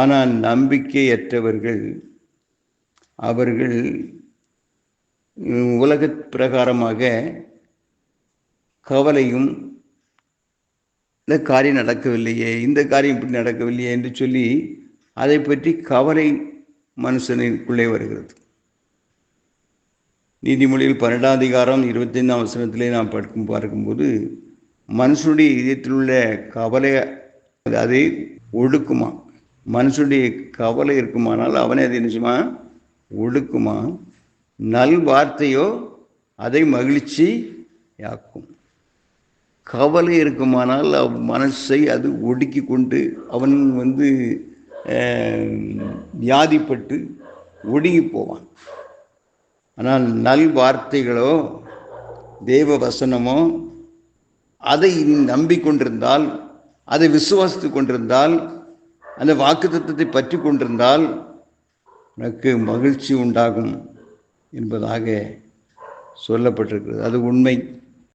ஆனால் நம்பிக்கையற்றவர்கள் அவர்கள் உலக பிரகாரமாக கவலையும், இந்த காரியம் நடக்கவில்லையே, இந்த காரியம் இப்படி நடக்கவில்லையே என்று சொல்லி அதை பற்றி கவலை மனுஷனுக்குள்ளே வருகிறது. நீதிமொழியில் 12ஆம் அதிகாரம் 25ஆம் வசனத்திலே நாம் பார்க்கும்போது மனுஷனுடைய இதயத்தில் உள்ள கவலை அதை ஒடுக்குமா. மனுஷனுடைய கவலை இருக்குமானால் அவனை அது நிச்சயமா ஒடுக்குமா. நல் வார்த்தையோ அதை மகிழ்ச்சி யாக்கும். கவலை இருக்குமானால் மனசை அது ஒடுக்கி கொண்டு அவன் வியாதிப்பட்டு ஒடுங்கி போவான். ஆனால் நல் வார்த்தைகளோ தேவ வசனமோ அதை நம்பிக்கொண்டிருந்தால், அதை விசுவாசித்து கொண்டிருந்தால், அந்த வாக்குத்தத்தத்தை பற்றி கொண்டிருந்தால் உனக்கு மகிழ்ச்சி உண்டாகும் என்பதாக சொல்லப்பட்டிருக்கிறது. அது உண்மை.